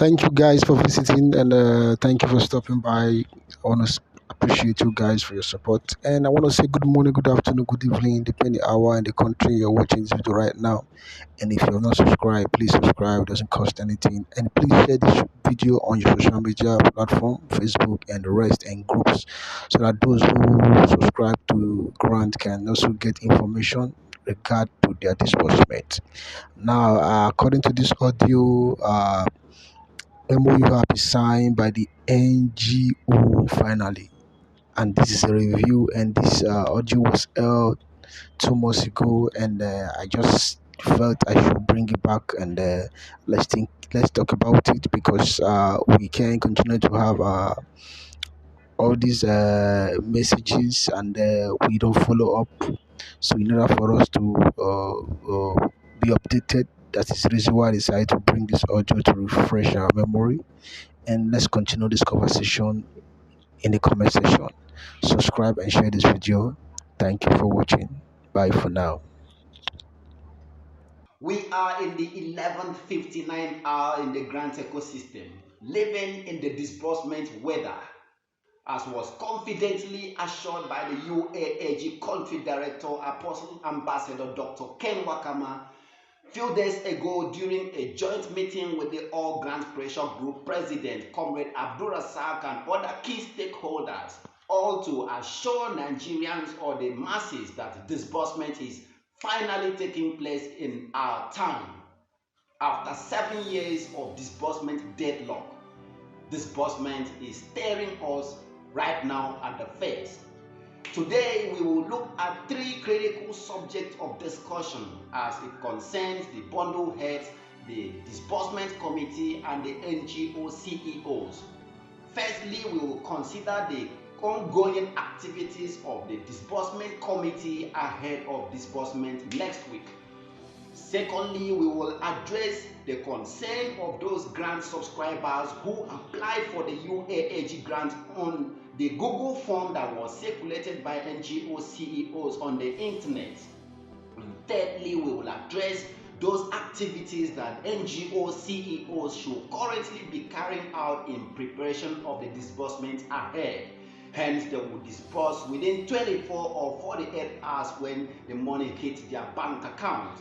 Thank you guys for visiting, and thank you for stopping by. I want to appreciate you guys for your support, and I want to say good morning, good afternoon, good evening, depending hour in the country you're watching this video right now. And if you're not subscribed, please subscribe. It doesn't cost anything, and please share this video on your social media platform, Facebook and the rest, and groups, so that those who subscribe to Grant can also get information regard to their disbursement. Now, according to this audio, MOU have been signed by the NGO finally, and this is a review. And this audio was held 2 months ago, and I just felt I should bring it back, and let's talk about it, because we can't continue to have all these messages, and we don't follow up. So in order for us to be updated, that is the reason why I decided to bring this audio to refresh our memory. And let's continue this conversation in the comment section. Subscribe and share this video. Thank you for watching. Bye for now. We are in the 11:59 hour in the grant ecosystem, living in the disbursement weather, as was confidently assured by the UAAG Country Director, Apostle Ambassador Dr. Ken Wakama, few days ago during a joint meeting with the All Grant Pressure Group President, Comrade Abdurasak, and other key stakeholders, all to assure Nigerians or the masses that disbursement is finally taking place in our time. After 7 years of disbursement deadlock, disbursement is staring us right now at the face. Today, we will look at 3 critical subjects of discussion as it concerns the bundle heads, the disbursement committee, and the NGO CEOs. Firstly, we will consider the ongoing activities of the disbursement committee ahead of disbursement next week. Secondly, we will address the concern of those grant subscribers who applied for the UAAG grant on the Google form that was circulated by NGO CEOs on the internet. And thirdly, we will address those activities that NGO CEOs should currently be carrying out in preparation of the disbursement ahead. Hence, they will disburse within 24 or 48 hours when the money hits their bank account.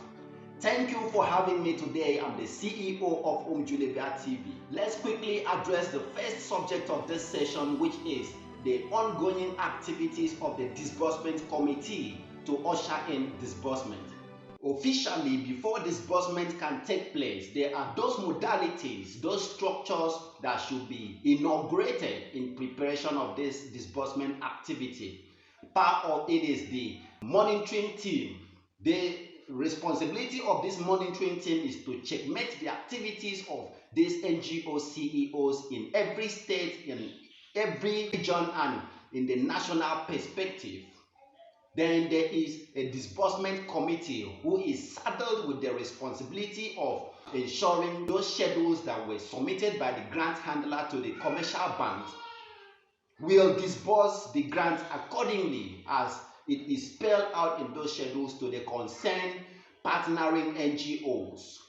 Thank you for having me today. I'm the CEO of Umjulebia TV. Let's quickly address the first subject of this session, which is the ongoing activities of the disbursement committee to usher in disbursement. Officially, before disbursement can take place, there are those modalities, those structures that should be inaugurated in preparation of this disbursement activity. Part of it is the monitoring team. The responsibility of this monitoring team is to checkmate the activities of these NGO CEOs in every state, in every region, and in the national perspective. Then there is a disbursement committee who is saddled with the responsibility of ensuring those schedules that were submitted by the grant handler to the commercial banks will disburse the grant accordingly as it is spelled out in those schedules to the concerned partnering NGOs.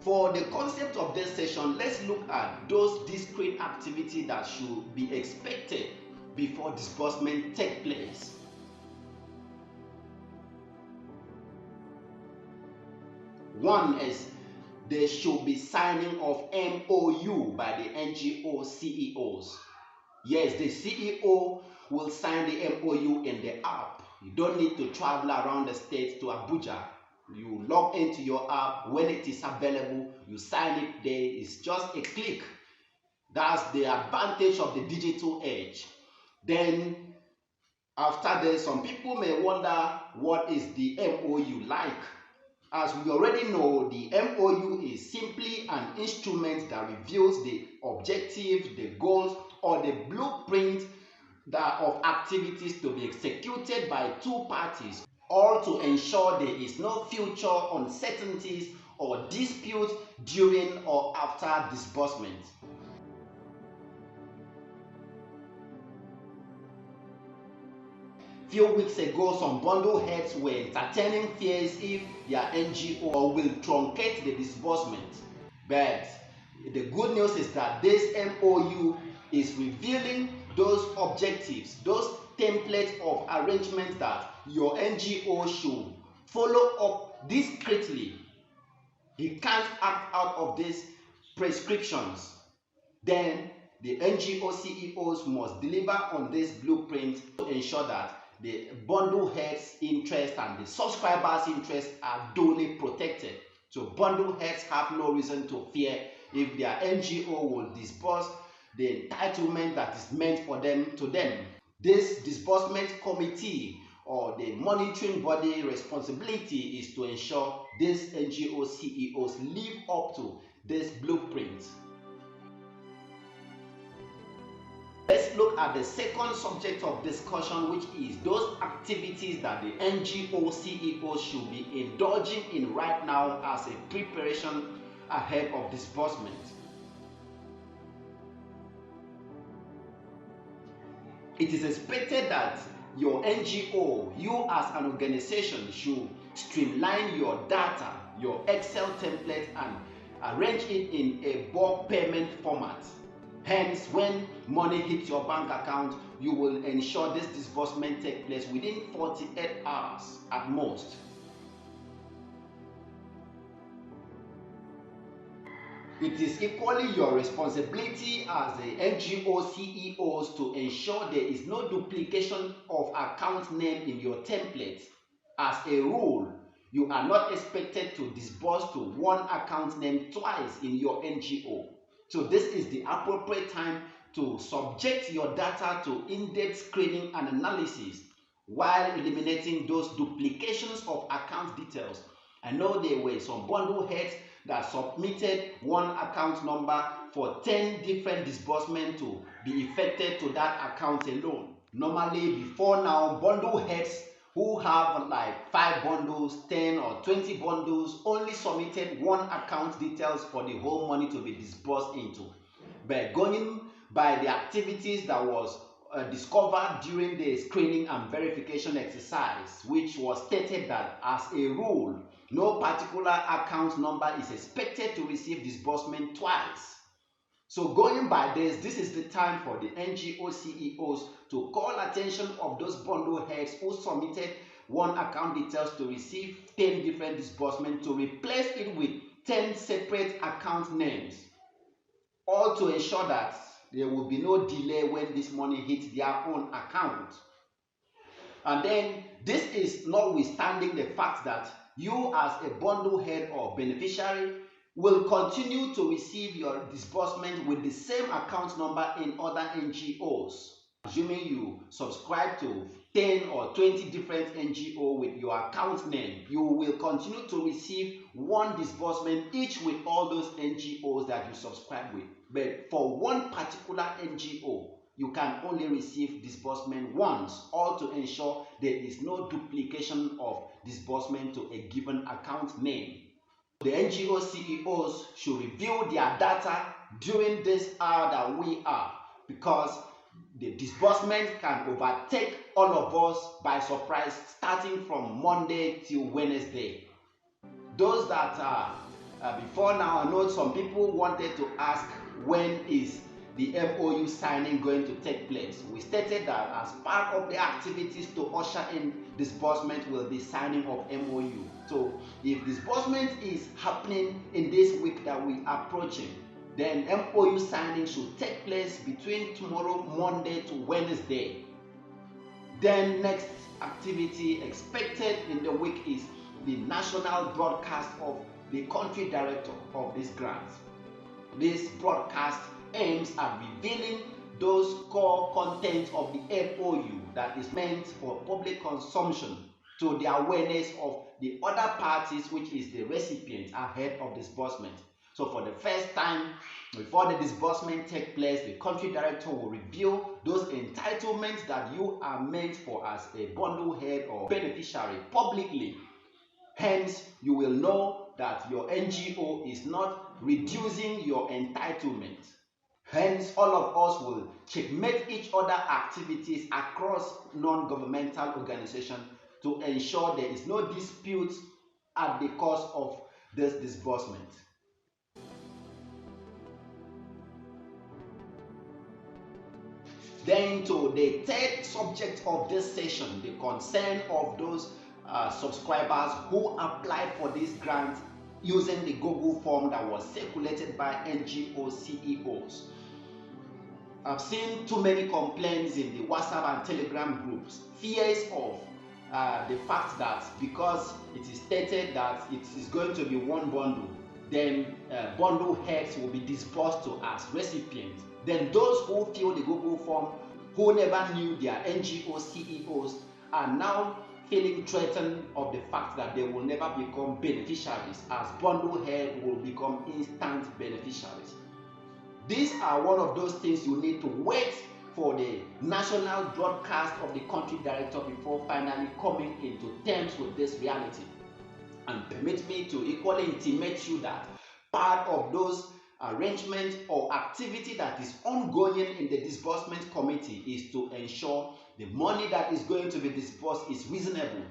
For the concept of this session, let's look at those discrete activities that should be expected before disbursement take place. One is there should be signing of MOU by the NGO CEOs. Yes, the CEO will sign the MOU in the app. You don't need to travel around the state to Abuja. You log into your app. When it is available, you sign it there. It's just a click. That's the advantage of the digital age. Then, after this, some people may wonder, what is the MOU like? As we already know, the MOU is simply an instrument that reveals the objective, the goals, or the blueprint of activities to be executed by two parties, all to ensure there is no future uncertainties or disputes during or after disbursement. Few weeks ago, some bundle heads were entertaining fears if their NGO will truncate the disbursement. But The good news is that this MOU is revealing those objectives, those templates of arrangements that your NGO should follow up discreetly. He can't act out of these prescriptions. Then the NGO CEOs must deliver on this blueprint to ensure that the bundle heads' interest and the subscribers' interests are duly protected. So bundle heads have no reason to fear if their NGO will disburse the entitlement that is meant for them to them. This disbursement committee or the monitoring body responsibility is to ensure these NGO CEOs live up to this blueprint. Let's look at the second subject of discussion, which is those activities that the NGO CEOs should be indulging in right now as a preparation ahead of disbursement. It is expected that your NGO, you as an organization, should streamline your data, your Excel template, and arrange it in a bulk payment format. Hence, when money hits your bank account, you will ensure this disbursement takes place within 48 hours at most. It is equally your responsibility as the NGO CEOs to ensure there is no duplication of account name in your template. As a rule, you are not expected to disburse to one account name twice in your NGO. So this is the appropriate time to subject your data to in-depth screening and analysis while eliminating those duplications of account details. I know there were some bundle heads that submitted one account number for 10 different disbursements to be effected to that account alone. Normally, before now, bundle heads who have like 5 bundles, 10 or 20 bundles only submitted one account details for the whole money to be disbursed into. But going by the activities that was discovered during the screening and verification exercise, which was stated that as a rule, no particular account number is expected to receive disbursement twice. So going by this is the time for the NGO CEOs to call attention of those bundle heads who submitted one account details to receive 10 different disbursements, to replace it with 10 separate account names, all to ensure that there will be no delay when this money hits their own account. And then this is notwithstanding the fact that you as a bundle head or beneficiary will continue to receive your disbursement with the same account number in other NGOs. Assuming you subscribe to 10 or 20 different NGO with your account name, you will continue to receive one disbursement each with all those NGOs that you subscribe with. But for one particular NGO, you can only receive disbursement once, all to ensure there is no duplication of disbursement to a given account name. The NGO CEOs should review their data during this hour that we are, because the disbursement can overtake all of us by surprise starting from Monday till Wednesday. Those that are before now, I know some people wanted to ask when is the MOU signing going to take place. We stated that as part of the activities to usher in disbursement will be signing of MOU. So if disbursement is happening in this week that we are approaching, then MOU signing should take place between tomorrow, Monday to Wednesday. Then next activity expected in the week is the national broadcast of the country director of this grant. This broadcast aims at revealing those core contents of the MOU that is meant for public consumption to the awareness of the other parties, which is the recipient, ahead of disbursement. So for the first time, before the disbursement takes place, the country director will reveal those entitlements that you are meant for as a bundle head or beneficiary publicly. Hence, you will know that your NGO is not reducing your entitlement. Hence, all of us will checkmate each other activities across non-governmental organizations to ensure there is no dispute at the cost of this disbursement. Then to the third subject of this session, the concern of those subscribers who applied for this grant using the Google form that was circulated by NGO CEOs. I've seen too many complaints in the WhatsApp and Telegram groups, fears of the fact that because it is stated that it is going to be one bundle, then bundle heads will be disbursed to as recipients. Then those who fill the Google form, who never knew their NGO CEOs, are now feeling threatened of the fact that they will never become beneficiaries, as bundle head will become instant beneficiaries. These are one of those things you need to wait for the national broadcast of the country director before finally coming into terms with this reality. And permit me to equally intimate you that part of those arrangements or activity that is ongoing in the disbursement committee is to ensure the money that is going to be disbursed is reasonable.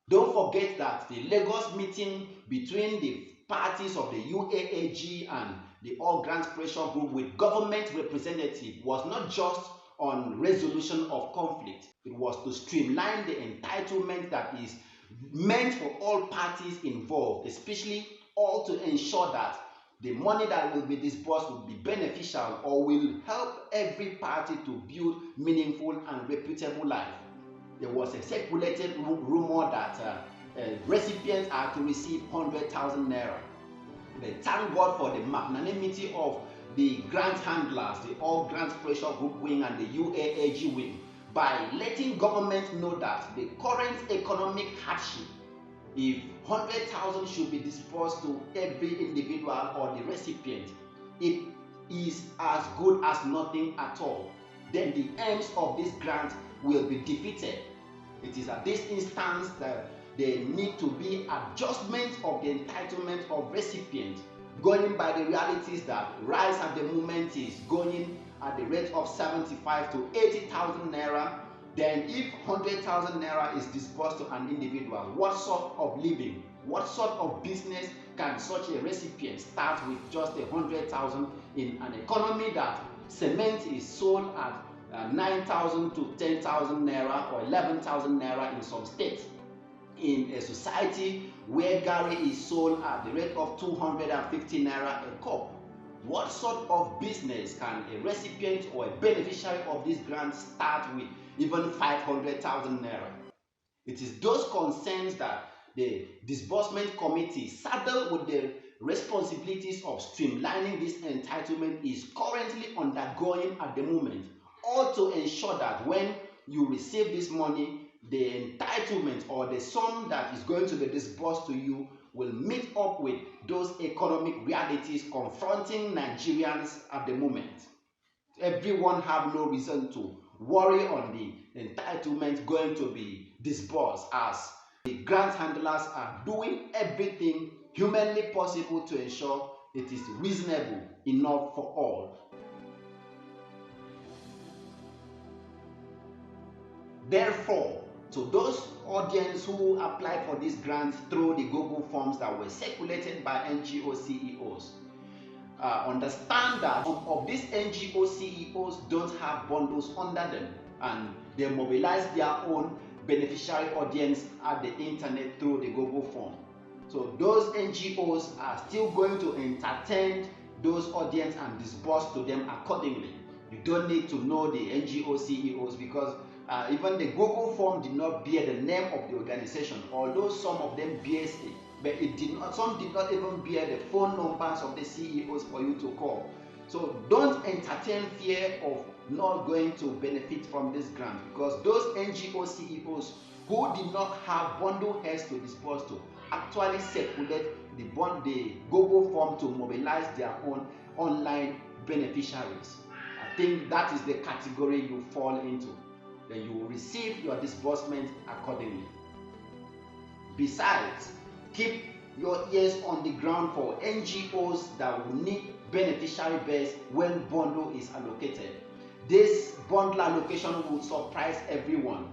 Don't forget that the Lagos meeting between the parties of the UAAG and the All Grants Pressure Group with government representative was not just on resolution of conflict. It was to streamline the entitlement that is meant for all parties involved, especially all to ensure that the money that will be disbursed will be beneficial or will help every party to build meaningful and reputable life. There was a circulated rumor that recipients are to receive 100,000 naira. But thank God for the magnanimity of the grant handlers, the All Grants Pressure Group wing and the UAAG wing, by letting government know that the current economic hardship, if 100,000 should be disbursed to every individual or the recipient, it is as good as nothing at all. Then the aims of this grant will be defeated. It is at this instance that there need to be adjustment of the entitlement of recipient, going by the realities that rice at the moment is going at the rate of 75 to 80,000 naira. Then if 100,000 naira is disbursed to an individual, what sort of living, what sort of business can such a recipient start with just 100,000 in an economy that cement is sold at 9,000 to 10,000 naira or 11,000 naira in some states, in a society where gari is sold at the rate of 250 naira a cup? What sort of business can a recipient or a beneficiary of this grant start with even 500,000 naira? It is those concerns that the disbursement committee, saddled with the responsibilities of streamlining this entitlement, is currently undergoing at the moment, all to ensure that when you receive this money, the entitlement or the sum that is going to be disbursed to you will meet up with those economic realities confronting Nigerians at the moment. Everyone have no reason to worry on the entitlement going to be disbursed, as the grant handlers are doing everything humanly possible to ensure it is reasonable enough for all. Therefore, to those audience who applied for this grant through the Google forms that were circulated by NGO CEOs, understand that some of these NGO CEOs don't have bundles under them, and they mobilize their own beneficiary audience at the internet through the Google form. So those NGOs are still going to entertain those audience and disburse to them accordingly. You don't need to know the NGO CEOs, because even the Google form did not bear the name of the organization, although some of them bears it, but it did not. Some did not even bear the phone numbers of the CEOs for you to call. So don't entertain fear of not going to benefit from this grant, because those NGO CEOs who did not have bundle heads to disperse to actually circulate the Google form to mobilize their own online beneficiaries. I think that is the category you fall into. Then you will receive your disbursement accordingly. Besides, keep your ears on the ground for NGOs that will need beneficiary base when bundle is allocated. This bundle allocation will surprise everyone.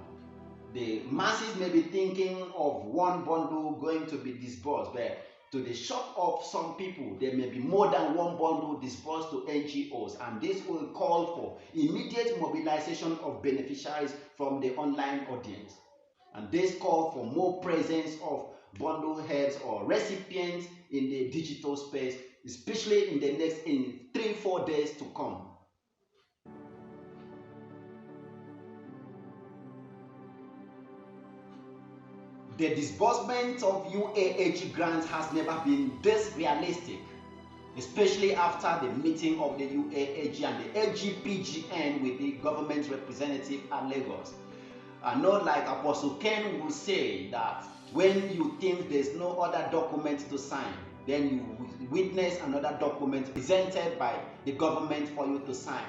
The masses may be thinking of one bundle going to be disbursed, but To the shock of some people, there may be more than one bundle disbursed to NGOs, and this will call for immediate mobilization of beneficiaries from the online audience. And this call for more presence of bundle heads or recipients in the digital space, especially in the next 3-4 days to come. The disbursement of UAAG grants has never been this realistic, especially after the meeting of the UAAG and the LGPGN with the government representative at Lagos. Not like Apostle Ken will say that when you think there's no other document to sign, then you witness another document presented by the government for you to sign.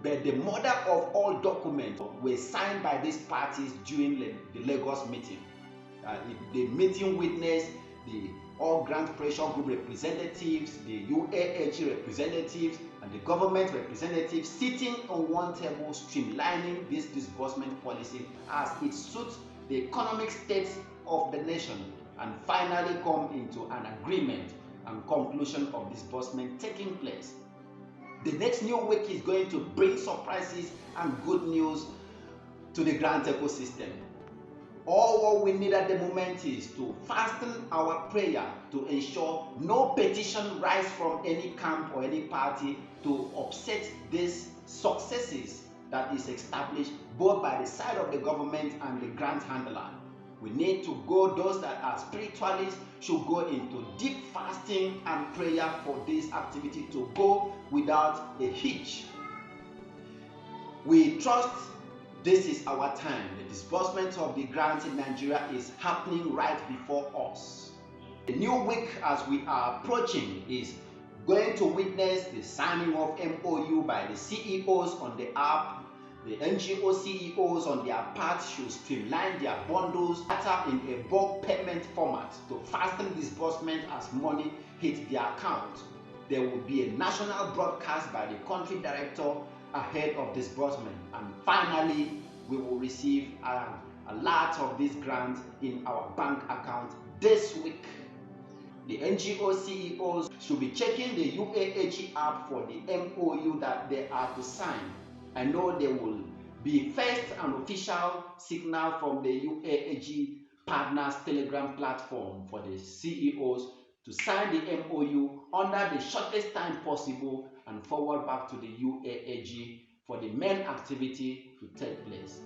But the mother of all documents were signed by these parties during the Lagos meeting. The meeting witnessed the all grant pressure group representatives, the UAAG representatives, and the government representatives sitting on one table streamlining this disbursement policy as it suits the economic state of the nation, and finally come into an agreement and conclusion of disbursement taking place. The next new week is going to bring surprises and good news to the grant ecosystem. All what we need at the moment is to fasten our prayer to ensure no petition rise from any camp or any party to upset these successes that is established both by the side of the government and the grant handler. We need to go, those that are spiritualists should go into deep fasting and prayer for this activity to go without a hitch. We trust this is our time. The disbursement of the grants in Nigeria is happening right before us. The new week as we are approaching is going to witness the signing of MOU by the CEOs on the app. The NGO CEOs on their part should streamline their bundles in a bulk payment format to fasten disbursement as money hits their account. There will be a national broadcast by the country director ahead of disbursement, and finally we will receive a lot of these grants in our bank account this week. The NGO CEOs should be checking the UAAG app for the MOU that they are to sign. I know there will be first an official signal from the UAAG partners Telegram platform for the CEOs to sign the MOU under the shortest time possible and forward back to the UAAG for the main activity to take place.